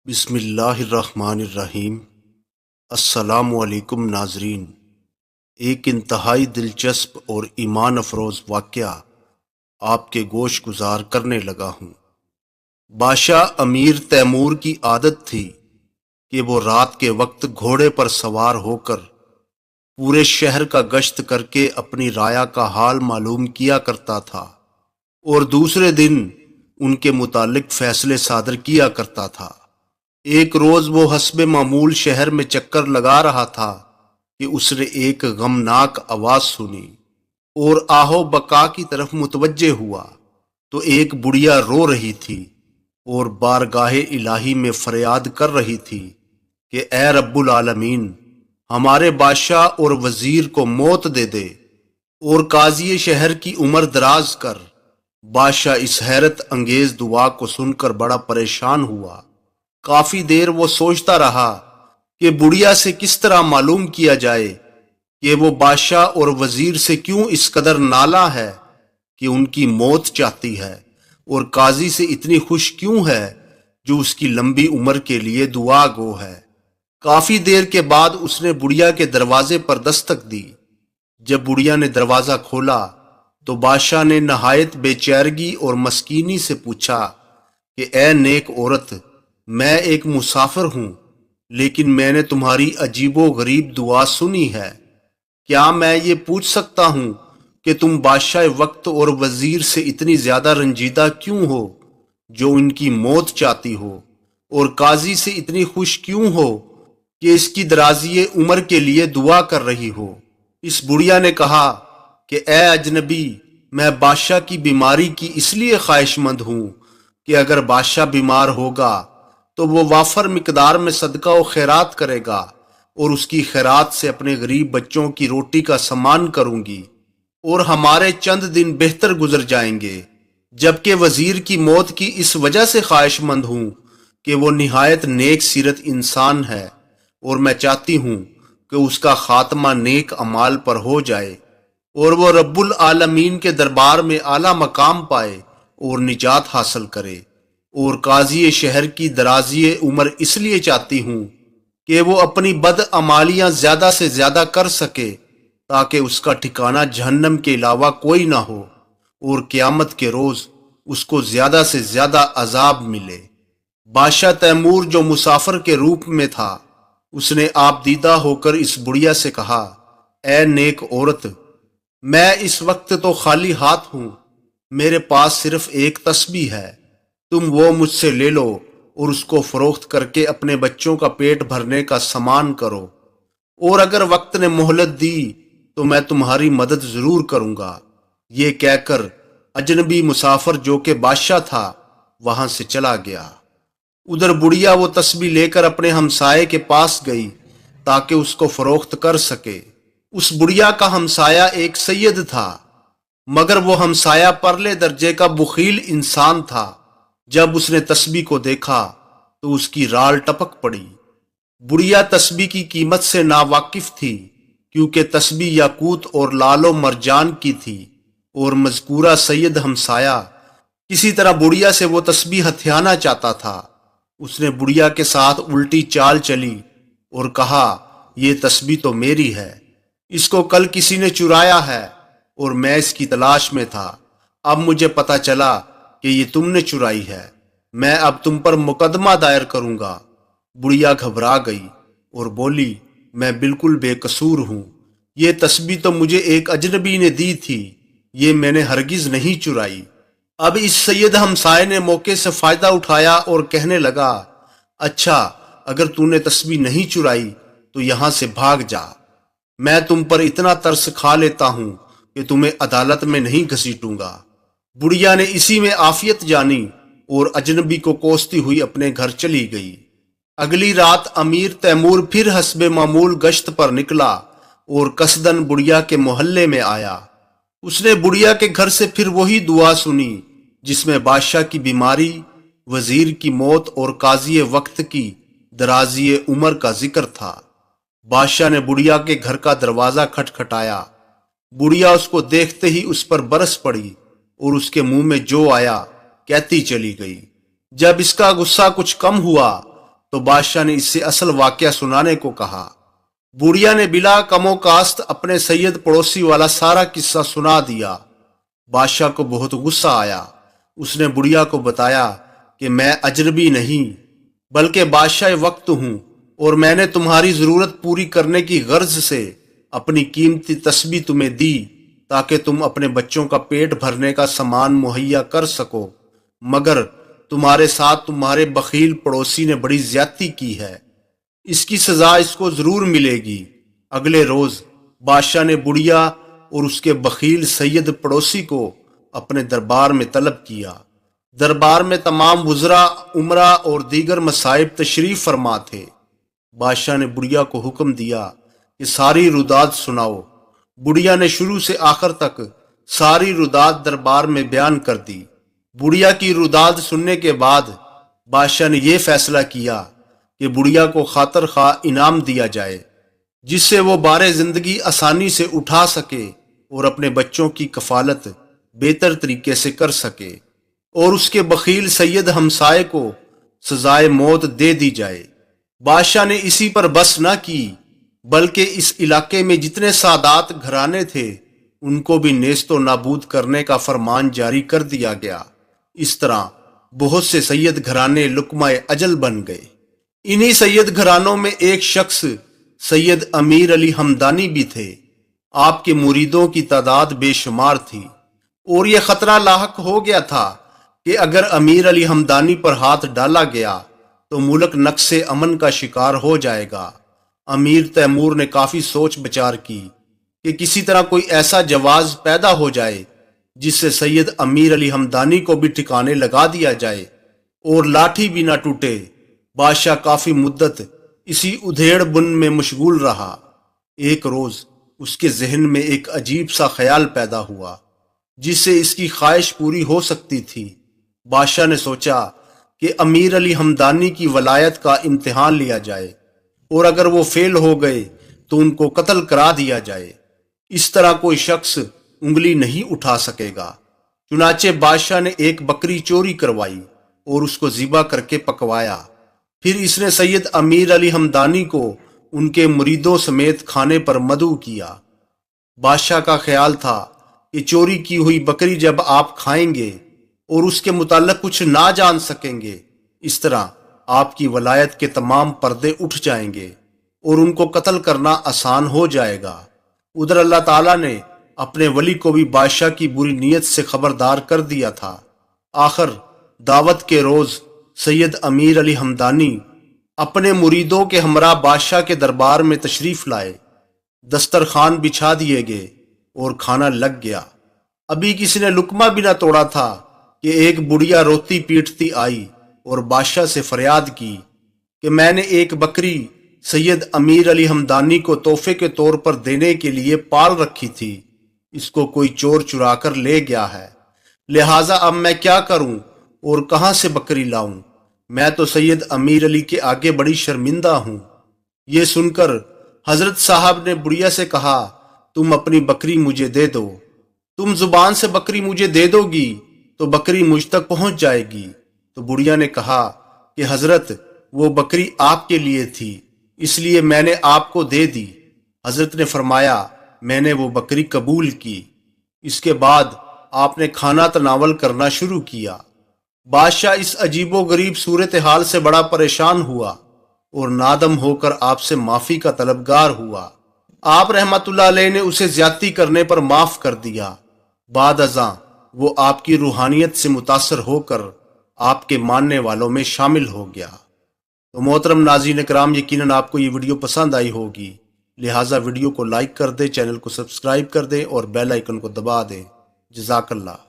بسم اللہ الرحمن الرحیم۔ السلام علیکم ناظرین، ایک انتہائی دلچسپ اور ایمان افروز واقعہ آپ کے گوش گزار کرنے لگا ہوں۔ بادشاہ امیر تیمور کی عادت تھی کہ وہ رات کے وقت گھوڑے پر سوار ہو کر پورے شہر کا گشت کر کے اپنی رعایا کا حال معلوم کیا کرتا تھا اور دوسرے دن ان کے متعلق فیصلے صادر کیا کرتا تھا۔ ایک روز وہ حسب معمول شہر میں چکر لگا رہا تھا کہ اس نے ایک غمناک آواز سنی اور آہو بقا کی طرف متوجہ ہوا تو ایک بڑھیا رو رہی تھی اور بارگاہ الہی میں فریاد کر رہی تھی کہ اے رب العالمین، ہمارے بادشاہ اور وزیر کو موت دے دے اور قاضی شہر کی عمر دراز کر۔ بادشاہ اس حیرت انگیز دعا کو سن کر بڑا پریشان ہوا۔ کافی دیر وہ سوچتا رہا کہ بڑھیا سے کس طرح معلوم کیا جائے کہ وہ بادشاہ اور وزیر سے کیوں اس قدر نالاں ہے کہ ان کی موت چاہتی ہے، اور قاضی سے اتنی خوش کیوں ہے جو اس کی لمبی عمر کے لیے دعا گو ہے۔ کافی دیر کے بعد اس نے بڑھیا کے دروازے پر دستک دی۔ جب بڑھیا نے دروازہ کھولا تو بادشاہ نے نہایت بے چارگی اور مسکینی سے پوچھا کہ اے نیک عورت، میں ایک مسافر ہوں، لیکن میں نے تمہاری عجیب و غریب دعا سنی ہے۔ کیا میں یہ پوچھ سکتا ہوں کہ تم بادشاہ وقت اور وزیر سے اتنی زیادہ رنجیدہ کیوں ہو جو ان کی موت چاہتی ہو، اور قاضی سے اتنی خوش کیوں ہو کہ اس کی درازی عمر کے لیے دعا کر رہی ہو؟ اس بڑھیا نے کہا کہ اے اجنبی، میں بادشاہ کی بیماری کی اس لیے خواہش مند ہوں کہ اگر بادشاہ بیمار ہوگا تو وہ وافر مقدار میں صدقہ و خیرات کرے گا، اور اس کی خیرات سے اپنے غریب بچوں کی روٹی کا سامان کروں گی، اور ہمارے چند دن بہتر گزر جائیں گے۔ جبکہ وزیر کی موت کی اس وجہ سے خواہش مند ہوں کہ وہ نہایت نیک سیرت انسان ہے، اور میں چاہتی ہوں کہ اس کا خاتمہ نیک اعمال پر ہو جائے اور وہ رب العالمین کے دربار میں اعلیٰ مقام پائے اور نجات حاصل کرے۔ اور قاضی شہر کی درازی عمر اس لیے چاہتی ہوں کہ وہ اپنی بد اعمالیاں زیادہ سے زیادہ کر سکے تاکہ اس کا ٹھکانہ جہنم کے علاوہ کوئی نہ ہو، اور قیامت کے روز اس کو زیادہ سے زیادہ عذاب ملے۔ بادشاہ تیمور جو مسافر کے روپ میں تھا، اس نے آپ دیدہ ہو کر اس بڑھیا سے کہا، اے نیک عورت، میں اس وقت تو خالی ہاتھ ہوں، میرے پاس صرف ایک تسبیح ہے، تم وہ مجھ سے لے لو اور اس کو فروخت کر کے اپنے بچوں کا پیٹ بھرنے کا سامان کرو، اور اگر وقت نے مہلت دی تو میں تمہاری مدد ضرور کروں گا۔ یہ کہہ کر اجنبی مسافر جو کہ بادشاہ تھا وہاں سے چلا گیا۔ ادھر بڑھیا وہ تسبیح لے کر اپنے ہمسائے کے پاس گئی تاکہ اس کو فروخت کر سکے۔ اس بڑھیا کا ہمسایہ ایک سید تھا، مگر وہ ہمسایہ پرلے درجے کا بخیل انسان تھا۔ جب اس نے تسبیح کو دیکھا تو اس کی رال ٹپک پڑی۔ بڑھیا تسبیح کی قیمت سے ناواقف تھی، کیونکہ تسبیح یاقوت اور لال و مرجان کی تھی، اور مذکورہ سید ہمسایہ کسی طرح بڑھیا سے وہ تسبیح ہتھیانا چاہتا تھا۔ اس نے بڑھیا کے ساتھ الٹی چال چلی اور کہا، یہ تسبیح تو میری ہے، اس کو کل کسی نے چرایا ہے اور میں اس کی تلاش میں تھا، اب مجھے پتا چلا کہ یہ تم نے چرائی ہے، میں اب تم پر مقدمہ دائر کروں گا۔ بڑھیا گھبرا گئی اور بولی، میں بالکل بے قصور ہوں، یہ تسبیح تو مجھے ایک اجنبی نے دی تھی، یہ میں نے ہرگز نہیں چرائی۔ اب اس سید ہمسائے نے موقع سے فائدہ اٹھایا اور کہنے لگا، اچھا اگر تو نے تسبیح نہیں چرائی تو یہاں سے بھاگ جا، میں تم پر اتنا ترس کھا لیتا ہوں کہ تمہیں عدالت میں نہیں گھسیٹوں گا۔ بڑھیا نے اسی میں عافیت جانی اور اجنبی کو کوستی ہوئی اپنے گھر چلی گئی۔ اگلی رات امیر تیمور پھر حسب معمول گشت پر نکلا اور قصدن بڑھیا کے محلے میں آیا۔ اس نے بڑھیا کے گھر سے پھر وہی دعا سنی جس میں بادشاہ کی بیماری، وزیر کی موت اور قاضی وقت کی درازی عمر کا ذکر تھا۔ بادشاہ نے بڑھیا کے گھر کا دروازہ کھٹکھٹایا۔ بڑھیا اس کو دیکھتے ہی اس پر برس پڑی اور اس کے منہ میں جو آیا کہتی چلی گئی۔ جب اس کا غصہ کچھ کم ہوا تو بادشاہ نے اس سے اصل واقعہ سنانے کو کہا۔ بڑھیا نے بلا کم و کاست اپنے سید پڑوسی والا سارا قصہ سنا دیا۔ بادشاہ کو بہت غصہ آیا۔ اس نے بڑھیا کو بتایا کہ میں اجنبی نہیں بلکہ بادشاہ وقت ہوں، اور میں نے تمہاری ضرورت پوری کرنے کی غرض سے اپنی قیمتی تسبیح تمہیں دی تاکہ تم اپنے بچوں کا پیٹ بھرنے کا سامان مہیا کر سکو، مگر تمہارے ساتھ تمہارے بخیل پڑوسی نے بڑی زیادتی کی ہے، اس کی سزا اس کو ضرور ملے گی۔ اگلے روز بادشاہ نے بڑھیا اور اس کے بخیل سید پڑوسی کو اپنے دربار میں طلب کیا۔ دربار میں تمام وزراء، امراء اور دیگر مصائب تشریف فرما تھے۔ بادشاہ نے بڑھیا کو حکم دیا کہ ساری روداد سناؤ۔ بڑھیا نے شروع سے آخر تک ساری روداد دربار میں بیان کر دی۔ بڑھیا کی روداد سننے کے بعد بادشاہ نے یہ فیصلہ کیا کہ بڑھیا کو خاطر خواہ انعام دیا جائے، جس سے وہ بار زندگی آسانی سے اٹھا سکے اور اپنے بچوں کی کفالت بہتر طریقے سے کر سکے، اور اس کے بخیل سید ہمسائے کو سزائے موت دے دی جائے۔ بادشاہ نے اسی پر بس نہ کی بلکہ اس علاقے میں جتنے سادات گھرانے تھے ان کو بھی نیست و نابود کرنے کا فرمان جاری کر دیا گیا۔ اس طرح بہت سے سید گھرانے لقمہ اجل بن گئے۔ انہی سید گھرانوں میں ایک شخص سید امیر علی ہمدانی بھی تھے۔ آپ کے مریدوں کی تعداد بے شمار تھی، اور یہ خطرہ لاحق ہو گیا تھا کہ اگر امیر علی ہمدانی پر ہاتھ ڈالا گیا تو ملک نقص امن کا شکار ہو جائے گا۔ امیر تیمور نے کافی سوچ بچار کی کہ کسی طرح کوئی ایسا جواز پیدا ہو جائے جس سے سید امیر علی ہمدانی کو بھی ٹھکانے لگا دیا جائے اور لاٹھی بھی نہ ٹوٹے۔ بادشاہ کافی مدت اسی ادھیڑ بن میں مشغول رہا۔ ایک روز اس کے ذہن میں ایک عجیب سا خیال پیدا ہوا جس سے اس کی خواہش پوری ہو سکتی تھی۔ بادشاہ نے سوچا کہ امیر علی ہمدانی کی ولایت کا امتحان لیا جائے، اور اگر وہ فیل ہو گئے تو ان کو قتل کرا دیا جائے۔ اس طرح کوئی شخص انگلی نہیں اٹھا سکے گا۔ چنانچہ بادشاہ نے ایک بکری چوری کروائی اور اس کو ذبح کر کے پکوایا۔ پھر اس نے سید امیر علی ہمدانی کو ان کے مریدوں سمیت کھانے پر مدعو کیا۔ بادشاہ کا خیال تھا کہ چوری کی ہوئی بکری جب آپ کھائیں گے اور اس کے متعلق کچھ نہ جان سکیں گے، اس طرح آپ کی ولایت کے تمام پردے اٹھ جائیں گے اور ان کو قتل کرنا آسان ہو جائے گا۔ ادھر اللہ تعالیٰ نے اپنے ولی کو بھی بادشاہ کی بری نیت سے خبردار کر دیا تھا۔ آخر دعوت کے روز سید امیر علی ہمدانی اپنے مریدوں کے ہمراہ بادشاہ کے دربار میں تشریف لائے۔ دسترخوان بچھا دیے گئے اور کھانا لگ گیا۔ ابھی کسی نے لقمہ بھی نہ توڑا تھا کہ ایک بڑھیا روتی پیٹتی آئی اور بادشاہ سے فریاد کی کہ میں نے ایک بکری سید امیر علی ہمدانی کو تحفے کے طور پر دینے کے لیے پال رکھی تھی، اس کو کوئی چور چرا کر لے گیا ہے، لہٰذا اب میں کیا کروں اور کہاں سے بکری لاؤں؟ میں تو سید امیر علی کے آگے بڑی شرمندہ ہوں۔ یہ سن کر حضرت صاحب نے بڑھیا سے کہا، تم اپنی بکری مجھے دے دو۔ تم زبان سے بکری مجھے دے دو گی تو بکری مجھ تک پہنچ جائے گی۔ تو بڑھیا نے کہا کہ حضرت وہ بکری آپ کے لیے تھی، اس لیے میں نے آپ کو دے دی۔ حضرت نے فرمایا، میں نے وہ بکری قبول کی۔ اس کے بعد آپ نے کھانا تناول کرنا شروع کیا۔ بادشاہ اس عجیب و غریب صورتحال سے بڑا پریشان ہوا اور نادم ہو کر آپ سے معافی کا طلبگار ہوا۔ آپ رحمت اللہ علیہ نے اسے زیادتی کرنے پر معاف کر دیا۔ بعد ازاں وہ آپ کی روحانیت سے متاثر ہو کر آپ کے ماننے والوں میں شامل ہو گیا۔ تو محترم ناظرین کرام، یقیناً آپ کو یہ ویڈیو پسند آئی ہوگی، لہٰذا ویڈیو کو لائک کر دیں، چینل کو سبسکرائب کر دیں اور بیل آئیکن کو دبا دیں۔ جزاک اللہ۔